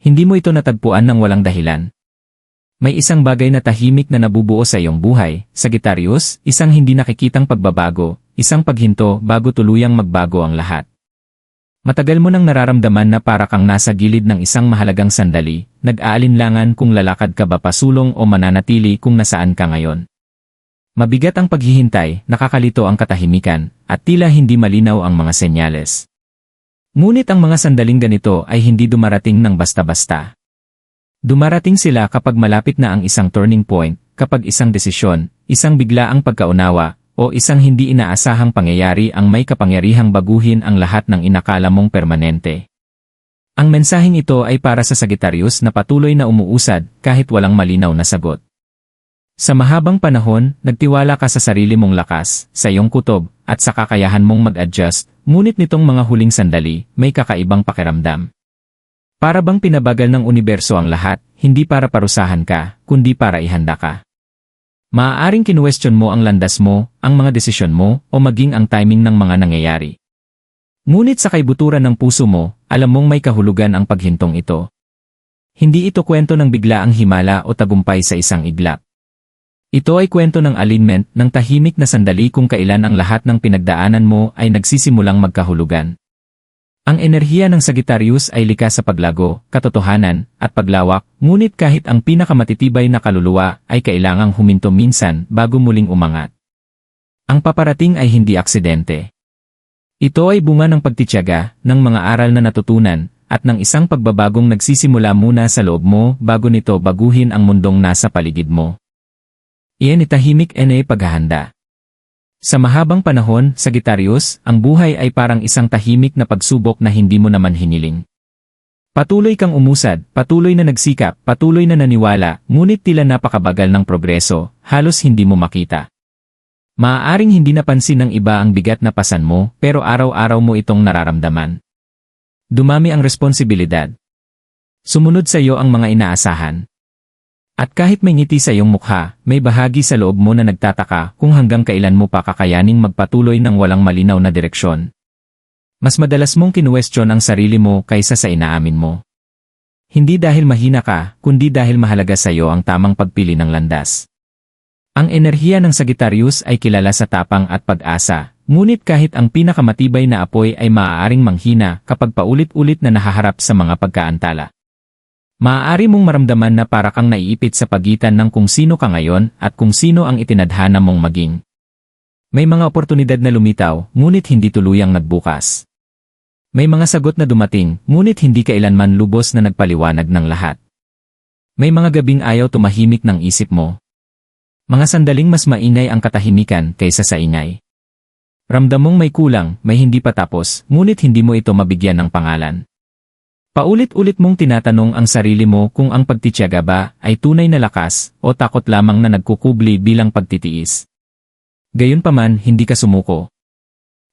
Hindi mo ito natagpuan ng walang dahilan. May isang bagay na tahimik na nabubuo sa iyong buhay, Sagittarius, isang hindi nakikitang pagbabago, isang paghinto bago tuluyang magbago ang lahat. Matagal mo nang nararamdaman na para kang nasa gilid ng isang mahalagang sandali, nag-aalinlangan kung lalakad ka ba pasulong o mananatili kung nasaan ka ngayon. Mabigat ang paghihintay, nakakalito ang katahimikan, at tila hindi malinaw ang mga senyales. Ngunit ang mga sandaling ganito ay hindi dumarating ng basta-basta. Dumarating sila kapag malapit na ang isang turning point, kapag isang desisyon, isang biglaang pagkaunawa, o isang hindi inaasahang pangyayari ang may kapangyarihang baguhin ang lahat ng inakala mong permanente. Ang mensaheng ito ay para sa Sagittarius na patuloy na umuusad kahit walang malinaw na sagot. Sa mahabang panahon, nagtiwala ka sa sarili mong lakas, sa iyong kutob, at sa kakayahan mong mag-adjust, ngunit nitong mga huling sandali, may kakaibang pakiramdam. Para bang pinabagal ng universo ang lahat, hindi para parusahan ka, kundi para ihanda ka. Maaaring kinuwestiyon mo ang landas mo, ang mga desisyon mo, o maging ang timing ng mga nangyayari. Ngunit sa kaibuturan ng puso mo, alam mong may kahulugan ang paghintong ito. Hindi ito kwento ng biglaang himala o tagumpay sa isang iglap. Ito ay kwento ng alignment, ng tahimik na sandali kung kailan ang lahat ng pinagdaanan mo ay nagsisimulang magkahulugan. Ang enerhiya ng Sagittarius ay likas sa paglago, katotohanan, at paglawak, ngunit kahit ang pinakamatitibay na kaluluwa ay kailangang huminto minsan bago muling umangat. Ang paparating ay hindi aksidente. Ito ay bunga ng pagtitiyaga, ng mga aral na natutunan, at ng isang pagbabagong nagsisimula muna sa loob mo bago nito baguhin ang mundong nasa paligid mo. Iyan itahimik na paghahanda. Sa mahabang panahon, Sagittarius, ang buhay ay parang isang tahimik na pagsubok na hindi mo naman hiniling. Patuloy kang umusad, patuloy na nagsikap, patuloy na naniwala, ngunit tila napakabagal ng progreso, halos hindi mo makita. Maaaring hindi napansin ng iba ang bigat na pasan mo, pero araw-araw mo itong nararamdaman. Dumami ang responsibilidad. Sumunod sa iyo ang mga inaasahan. At kahit may ngiti sa iyong mukha, may bahagi sa loob mo na nagtataka kung hanggang kailan mo pa kakayaning magpatuloy ng walang malinaw na direksyon. Mas madalas mong kinuwestiyon ang sarili mo kaysa sa inaamin mo. Hindi dahil mahina ka, kundi dahil mahalaga sa iyo ang tamang pagpili ng landas. Ang enerhiya ng Sagittarius ay kilala sa tapang at pag-asa, ngunit kahit ang pinakamatibay na apoy ay maaaring manghina kapag paulit-ulit na nahaharap sa mga pagkaantala. Maaari mong maramdaman na para kang naiipit sa pagitan ng kung sino ka ngayon at kung sino ang itinadhana mong maging. May mga oportunidad na lumitaw, ngunit hindi tuluyang nagbukas. May mga sagot na dumating, ngunit hindi kailanman lubos na nagpaliwanag ng lahat. May mga gabing ayaw tumahimik ng isip mo. Mga sandaling mas mainay ang katahimikan kaysa sa ingay. Ramdam mong may kulang, may hindi pa tapos, ngunit hindi mo ito mabigyan ng pangalan. Paulit-ulit mong tinatanong ang sarili mo kung ang pagtitiyaga ba ay tunay na lakas o takot lamang na nagkukubli bilang pagtitiis. Gayunpaman, hindi ka sumuko.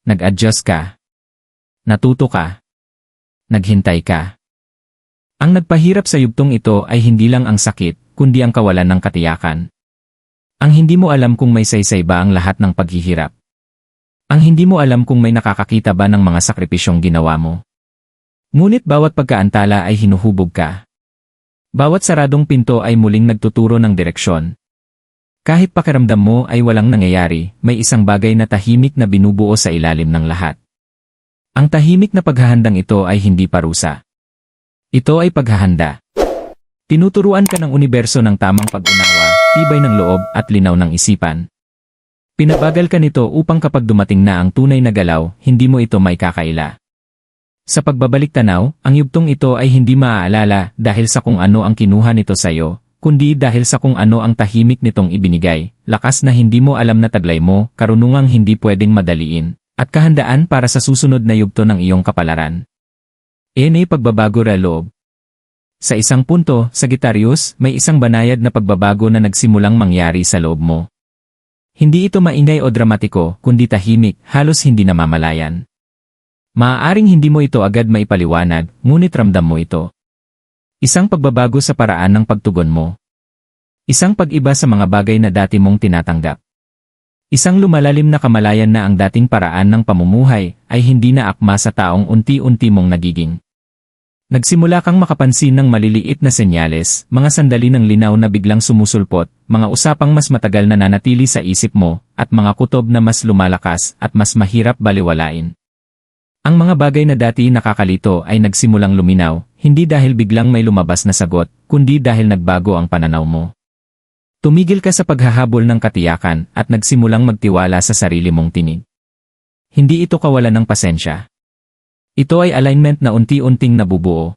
Nag-adjust ka. Natuto ka. Naghintay ka. Ang nagpahirap sa yugtong ito ay hindi lang ang sakit, kundi ang kawalan ng katiyakan. Ang hindi mo alam kung may saysay ba ang lahat ng paghihirap. Ang hindi mo alam kung may nakakakita ba ng mga sakripisyong ginawa mo. Ngunit bawat pagkaantala ay hinuhubog ka. Bawat saradong pinto ay muling nagtuturo ng direksyon. Kahit pakiramdam mo ay walang nangyayari, may isang bagay na tahimik na binubuo sa ilalim ng lahat. Ang tahimik na paghahandang ito ay hindi parusa. Ito ay paghahanda. Tinuturuan ka ng universo ng tamang pag-unawa, tibay ng loob at linaw ng isipan. Pinabagal ka nito upang kapag dumating na ang tunay na galaw, hindi mo ito may kakaila. Sa pagbabalik tanaw, ang yugtong ito ay hindi maaalala dahil sa kung ano ang kinuha nito sa iyo, kundi dahil sa kung ano ang tahimik nitong ibinigay, lakas na hindi mo alam na taglay mo, karunungang hindi pwedeng madaliin, at kahandaan para sa susunod na yugto ng iyong kapalaran. Iyan ay pagbabago sa loob. Sa isang punto, Sagittarius, may isang banayad na pagbabago na nagsimulang mangyari sa loob mo. Hindi ito maingay o dramatiko, kundi tahimik, halos hindi namamalayan. Maaaring hindi mo ito agad maipaliwanag, ngunit ramdam mo ito. Isang pagbabago sa paraan ng pagtugon mo. Isang pag-iba sa mga bagay na dati mong tinatanggap. Isang lumalalim na kamalayan na ang dating paraan ng pamumuhay ay hindi na akma sa taong unti-unti mong nagiging. Nagsimula kang makapansin ng maliliit na senyales, mga sandali ng linaw na biglang sumusulpot, mga usapang mas matagal na nanatili sa isip mo, at mga kutob na mas lumalakas at mas mahirap baliwalain. Ang mga bagay na dati nakakalito ay nagsimulang luminaw, hindi dahil biglang may lumabas na sagot, kundi dahil nagbago ang pananaw mo. Tumigil ka sa paghahabol ng katiyakan at nagsimulang magtiwala sa sarili mong tinig. Hindi ito kawalan ng pasensya. Ito ay alignment na unti-unting nabubuo.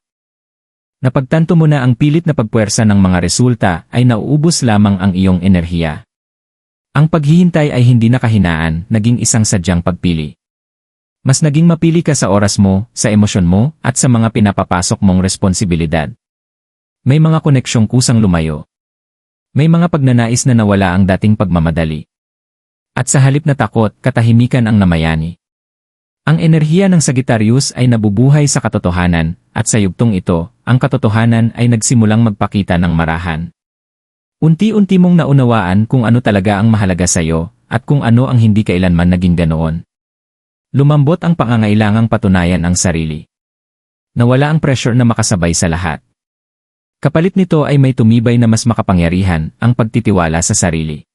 Napagtanto mo na ang pilit na pagpuwersa ng mga resulta ay nauubos lamang ang iyong enerhiya. Ang paghihintay ay hindi na kahinaan, naging isang sadyang pagpili. Mas naging mapili ka sa oras mo, sa emosyon mo, at sa mga pinapapasok mong responsibilidad. May mga koneksyong kusang lumayo. May mga pagnanais na nawala ang dating pagmamadali. At sa halip na takot, katahimikan ang namayani. Ang enerhiya ng Sagittarius ay nabubuhay sa katotohanan, at sa yugtong ito, ang katotohanan ay nagsimulang magpakita ng marahan. Unti-unti mong naunawaan kung ano talaga ang mahalaga sa iyo, at kung ano ang hindi kailanman naging ganoon. Lumambot ang pangangailangang patunayan ang sarili. Nawala ang pressure na makasabay sa lahat. Kapalit nito ay may tumibay na mas makapangyarihan, ang pagtitiwala sa sarili.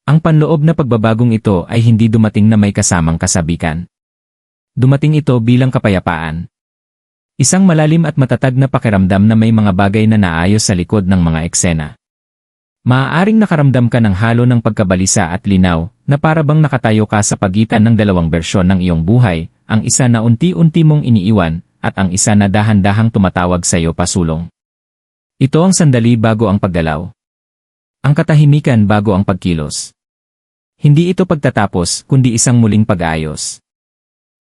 Ang panloob na pagbabagong ito ay hindi dumating na may kasamang kasabikan. Dumating ito bilang kapayapaan. Isang malalim at matatag na pakiramdam na may mga bagay na naayos sa likod ng mga eksena. Maaaring nakaramdam ka ng halo ng pagkabalisa at linaw, na para bang nakatayo ka sa pagitan ng dalawang bersyon ng iyong buhay, ang isa na unti-unti mong iniiwan, at ang isa na dahan-dahang tumatawag sa iyo pasulong. Ito ang sandali bago ang paggalaw. Ang katahimikan bago ang pagkilos. Hindi ito pagtatapos, kundi isang muling pag-aayos.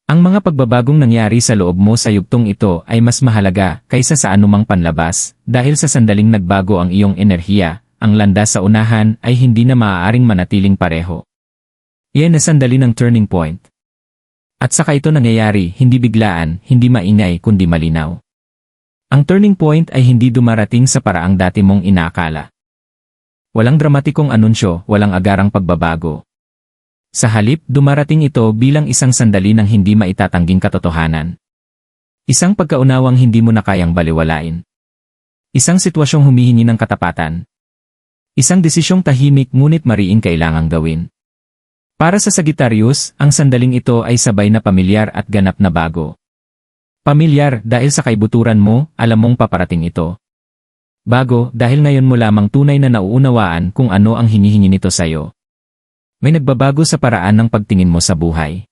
Ang mga pagbabagong nangyari sa loob mo sa yugtong ito ay mas mahalaga kaysa sa anumang panlabas, dahil sa sandaling nagbago ang iyong enerhiya, ang landas sa unahan ay hindi na maaaring manatiling pareho. Iyan na sandali ng turning point. At saka ito nangyayari, hindi biglaan, hindi maingay kundi malinaw. Ang turning point ay hindi dumarating sa paraang dati mong inaakala. Walang dramatikong anunsyo, walang agarang pagbabago. Sa halip, dumarating ito bilang isang sandali ng hindi maitatangging katotohanan. Isang pagkaunawang hindi mo na kayang baliwalain. Isang sitwasyong humihingi ng katapatan. Isang desisyong tahimik ngunit mariing kailangang gawin. Para sa Sagittarius, ang sandaling ito ay sabay na pamilyar at ganap na bago. Pamilyar dahil sa kaibuturan mo, alam mong paparating ito. Bago dahil ngayon mo lamang tunay na nauunawaan kung ano ang hinihingi nito sa'yo. May nagbabago sa paraan ng pagtingin mo sa buhay.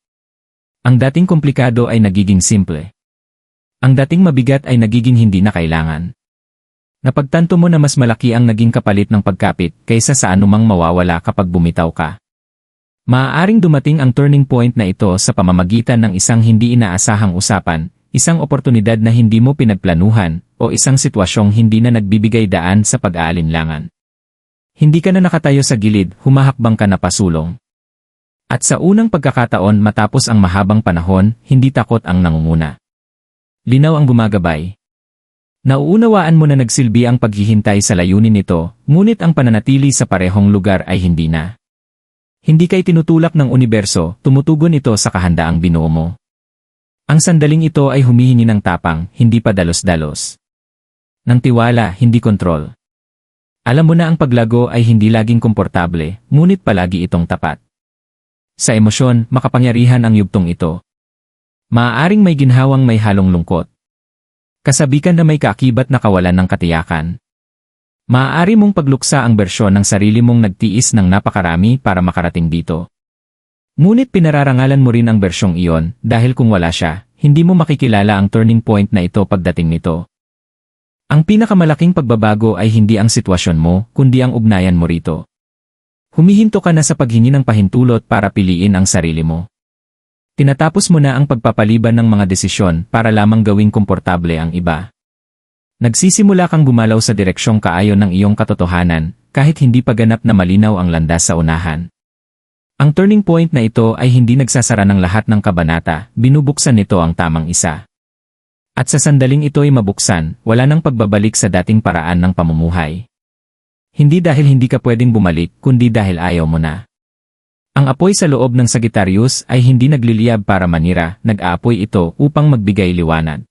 Ang dating komplikado ay nagiging simple. Ang dating mabigat ay nagiging hindi na kailangan. Napagtanto mo na mas malaki ang naging kapalit ng pagkapit kaysa sa anumang mawawala kapag bumitaw ka. Maaaring dumating ang turning point na ito sa pamamagitan ng isang hindi inaasahang usapan, isang oportunidad na hindi mo pinagplanuhan, o isang sitwasyong hindi na nagbibigay daan sa pag-aalinlangan. Hindi ka na nakatayo sa gilid, humahakbang ka na pasulong. At sa unang pagkakataon matapos ang mahabang panahon, hindi takot ang nangunguna. Linaw ang gumagabay. Nauunawaan mo na nagsilbi ang paghihintay sa layunin nito, ngunit ang pananatili sa parehong lugar ay hindi na. Hindi ka itinutulak ng universo, tumutugon ito sa kahandaang binuo mo. Ang sandaling ito ay humihingi ng tapang, hindi pa dalos-dalos. Ng tiwala, hindi kontrol. Alam mo na ang paglago ay hindi laging komportable, ngunit palagi itong tapat. Sa emosyon, makapangyarihan ang yugtong ito. Maaaring may ginhawang may halong lungkot. Kasabikan na may kaakibat na kawalan ng katiyakan. Maaari mong pagluksa ang bersyon ng sarili mong nagtiis ng napakarami para makarating dito. Ngunit pinararangalan mo rin ang bersyong iyon dahil kung wala siya, hindi mo makikilala ang turning point na ito pagdating nito. Ang pinakamalaking pagbabago ay hindi ang sitwasyon mo, kundi ang ugnayan mo rito. Humihinto ka na sa paghingi ng pahintulot para piliin ang sarili mo. Tinatapos mo na ang pagpapaliban ng mga desisyon para lamang gawing komportable ang iba. Nagsisimula kang gumalaw sa direksyong kaayon ng iyong katotohanan, kahit hindi pa ganap na malinaw ang landas sa unahan. Ang turning point na ito ay hindi nagsasara ng lahat ng kabanata, binubuksan nito ang tamang isa. At sa sandaling ito ay mabuksan, wala nang pagbabalik sa dating paraan ng pamumuhay. Hindi dahil hindi ka pwedeng bumalik, kundi dahil ayaw mo na. Ang apoy sa loob ng Sagittarius ay hindi nagliliyab para manira, nag-aapoy ito upang magbigay liwanag.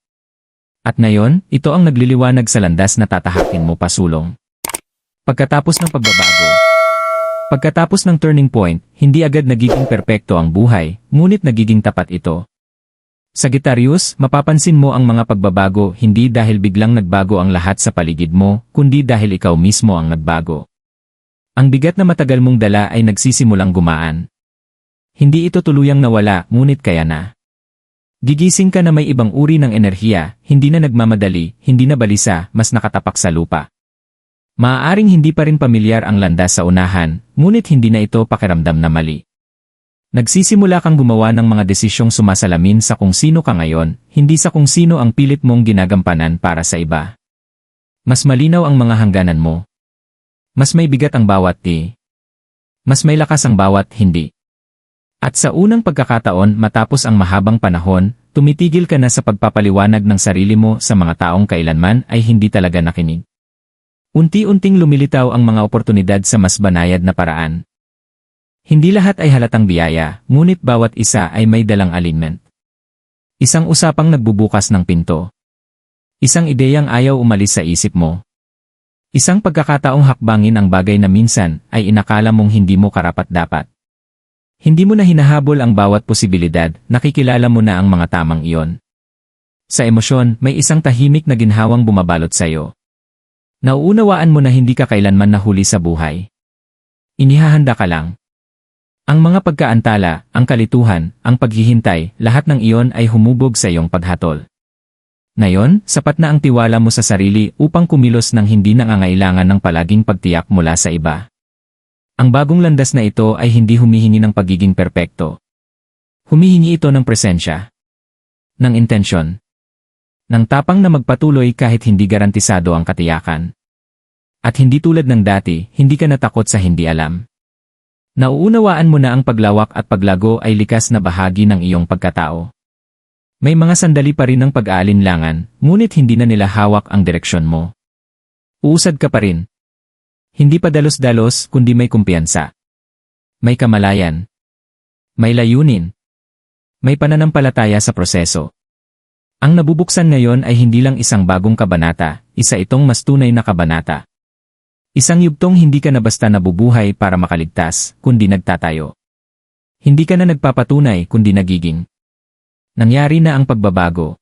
At ngayon, ito ang nagliliwanag sa landas na tatahakin mo pasulong. Pagkatapos ng pagbabago. Pagkatapos ng turning point, hindi agad nagiging perpekto ang buhay, ngunit nagiging tapat ito. Sagittarius, mapapansin mo ang mga pagbabago hindi dahil biglang nagbago ang lahat sa paligid mo, kundi dahil ikaw mismo ang nagbago. Ang bigat na matagal mong dala ay nagsisimulang gumaan. Hindi ito tuluyang nawala, ngunit kaya na. Gigising ka na may ibang uri ng enerhiya, hindi na nagmamadali, hindi na balisa, mas nakatapak sa lupa. Maaaring hindi pa rin pamilyar ang landas sa unahan, ngunit hindi na ito pakiramdam na mali. Nagsisimula kang gumawa ng mga desisyong sumasalamin sa kung sino ka ngayon, hindi sa kung sino ang pilit mong ginagampanan para sa iba. Mas malinaw ang mga hangganan mo. Mas may bigat ang bawat Mas may lakas ang bawat hindi. At sa unang pagkakataon matapos ang mahabang panahon, tumitigil ka na sa pagpapaliwanag ng sarili mo sa mga taong kailanman ay hindi talaga nakinig. Unti-unting lumilitaw ang mga oportunidad sa mas banayad na paraan. Hindi lahat ay halatang biyaya, ngunit bawat isa ay may dalang alignment. Isang usapang nagbubukas ng pinto. Isang ideyang ayaw umalis sa isip mo. Isang pagkakataong hakbangin ang bagay na minsan ay inakala mong hindi mo karapat-dapat. Hindi mo na hinahabol ang bawat posibilidad, nakikilala mo na ang mga tamang iyon. Sa emosyon, may isang tahimik na ginhawang bumabalot sa'yo. Nauunawaan mo na hindi ka kailanman nahuli sa buhay. Inihahanda ka lang. Ang mga pagkaantala, ang kalituhan, ang paghihintay, lahat ng iyon ay humubog sa iyong paghatol. Ngayon, sapat na ang tiwala mo sa sarili upang kumilos ng hindi nangangailangan ng palaging pagtiyak mula sa iba. Ang bagong landas na ito ay hindi humihingi ng pagiging perpekto. Humihingi ito ng presensya, ng intensyon, ng tapang na magpatuloy kahit hindi garantisado ang katiyakan. At hindi tulad ng dati, hindi ka natakot sa hindi alam. Nauunawaan mo na ang paglawak at paglago ay likas na bahagi ng iyong pagkatao. May mga sandali pa rin ng pag-aalinlangan, ngunit hindi na nila hawak ang direksyon mo. Uusad ka pa rin. Hindi pa dalos-dalos kundi may kumpiyansa. May kamalayan. May layunin. May pananampalataya sa proseso. Ang nabubuksan ngayon ay hindi lang isang bagong kabanata, isa itong mas tunay na kabanata. Isang yugtong hindi ka na basta nabubuhay para makaligtas, kundi nagtatayo. Hindi ka na nagpapatunay kundi nagiging. Nangyari na ang pagbabago.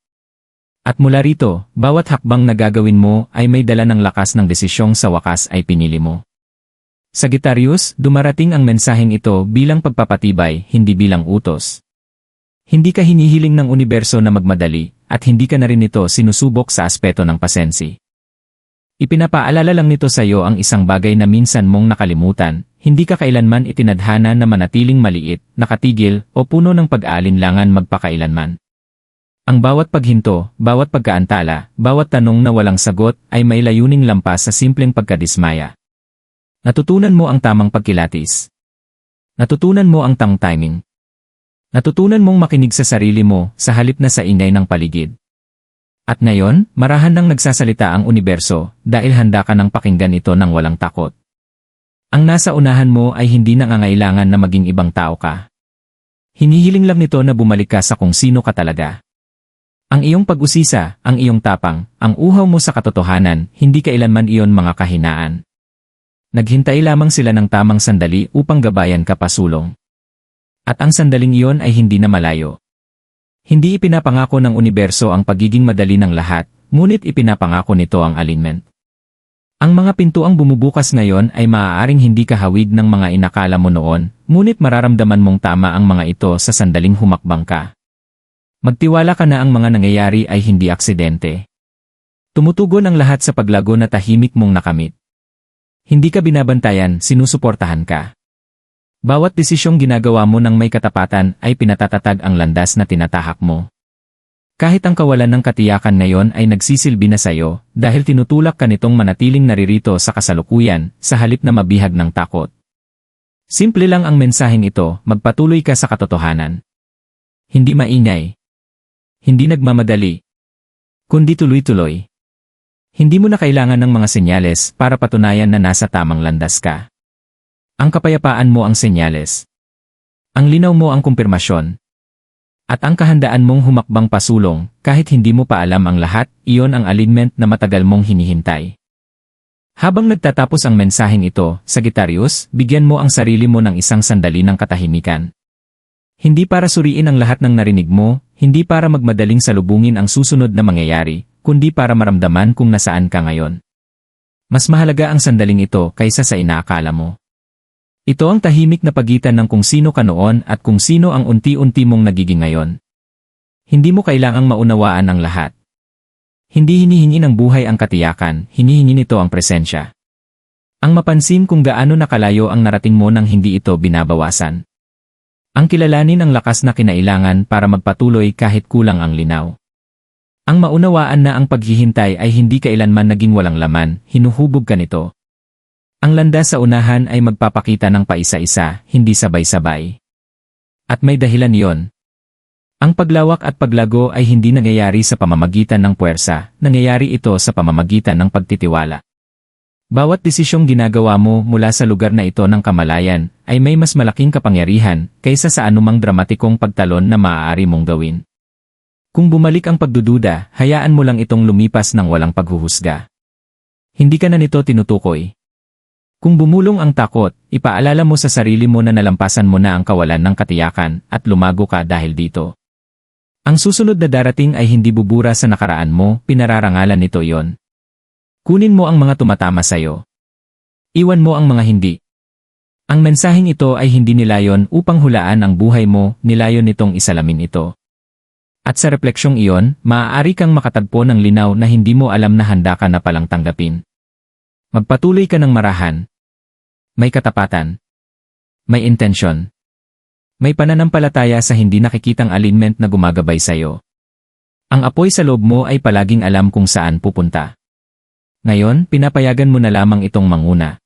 At mula rito, bawat hakbang na gagawin mo ay may dala ng lakas ng desisyong sa wakas ay pinili mo. Sagittarius, dumarating ang mensaheng ito bilang pagpapatibay, hindi bilang utos. Hindi ka hinihiling ng universo na magmadali, at hindi ka na rin ito sinusubok sa aspeto ng pasensi. Ipinapaalala lang nito sa iyo ang isang bagay na minsan mong nakalimutan, hindi ka kailanman itinadhana na manatiling maliit, nakatigil, o puno ng pag-aalinlangan magpakailanman. Ang bawat paghinto, bawat pagkaantala, bawat tanong na walang sagot ay may layuning lampas sa simpleng pagkadismaya. Natutunan mo ang tamang pagkilatis. Natutunan mo ang timing. Natutunan mong makinig sa sarili mo sa halip na sa ingay ng paligid. At ngayon, marahan nang nagsasalita ang universo dahil handa ka nang pakinggan ito ng walang takot. Ang nasa unahan mo ay hindi nangangailangan na maging ibang tao ka. Hinihiling lang nito na bumalik ka sa kung sino ka talaga. Ang iyong pag-usisa, ang iyong tapang, ang uhaw mo sa katotohanan, hindi kailanman iyon mga kahinaan. Naghintay lamang sila ng tamang sandali upang gabayan ka pasulong. At ang sandaling iyon ay hindi na malayo. Hindi ipinapangako ng universo ang pagiging madali ng lahat, ngunit ipinapangako nito ang alignment. Ang mga pintuang bumubukas ngayon ay maaaring hindi kahawig ng mga inakala mo noon, ngunit mararamdaman mong tama ang mga ito sa sandaling humakbang ka. Magtiwala ka na ang mga nangyayari ay hindi aksidente. Tumutugon ang lahat sa paglago na tahimik mong nakamit. Hindi ka binabantayan, sinusuportahan ka. Bawat desisyong ginagawa mo ng may katapatan ay pinatatatag ang landas na tinatahak mo. Kahit ang kawalan ng katiyakan ngayon ay nagsisilbi na sayo dahil tinutulak ka nitong manatiling naririto sa kasalukuyan sa halip na mabihag ng takot. Simple lang ang mensaheng ito, magpatuloy ka sa katotohanan. Hindi maingay. Hindi nagmamadali. Kundi tuloy-tuloy. Hindi mo na kailangan ng mga senyales para patunayan na nasa tamang landas ka. Ang kapayapaan mo ang senyales. Ang linaw mo ang kumpirmasyon. At ang kahandaan mong humakbang pasulong, kahit hindi mo pa alam ang lahat, iyon ang alignment na matagal mong hinihintay. Habang nagtatapos ang mensaheng ito, Sagittarius, bigyan mo ang sarili mo ng isang sandali ng katahimikan. Hindi para suriin ang lahat ng narinig mo, hindi para magmadaling salubungin ang susunod na mangyayari, kundi para maramdaman kung nasaan ka ngayon. Mas mahalaga ang sandaling ito kaysa sa inaakala mo. Ito ang tahimik na pagitan ng kung sino ka noon at kung sino ang unti-unti mong nagiging ngayon. Hindi mo kailangang maunawaan ang lahat. Hindi hinihingi ng buhay ang katiyakan, hinihingi nito ang presensya. Ang mapansin kung gaano nakalayo ang narating mo nang hindi ito binabawasan. Ang kilalanin ang lakas na kinailangan para magpatuloy kahit kulang ang linaw. Ang maunawaan na ang paghihintay ay hindi kailanman naging walang laman, hinuhubog ka nito. Ang landas sa unahan ay magpapakita ng paisa-isa, hindi sabay-sabay. At may dahilan yon. Ang paglawak at paglago ay hindi nangyayari sa pamamagitan ng puwersa, nangyayari ito sa pamamagitan ng pagtitiwala. Bawat desisyong ginagawa mo mula sa lugar na ito ng kamalayan ay may mas malaking kapangyarihan kaysa sa anumang dramatikong pagtalon na maaari mong gawin. Kung bumalik ang pagdududa, hayaan mo lang itong lumipas ng walang paghuhusga. Hindi ka na nito tinutukoy. Kung bumulong ang takot, ipaalala mo sa sarili mo na nalampasan mo na ang kawalan ng katiyakan at lumago ka dahil dito. Ang susunod na darating ay hindi bubura sa nakaraan mo, pinararangalan nito yon. Kunin mo ang mga tumatama sa'yo. Iwan mo ang mga hindi. Ang mensaheng ito ay hindi nilayon upang hulaan ang buhay mo, nilayon nitong isalamin ito. At sa refleksyong iyon, maaari kang makatagpo ng linaw na hindi mo alam na handa ka na palang tanggapin. Magpatuloy ka ng marahan. May katapatan. May intensyon. May pananampalataya sa hindi nakikitang alignment na gumagabay sa'yo. Ang apoy sa loob mo ay palaging alam kung saan pupunta. Ngayon, pinapayagan mo na lamang itong manguna.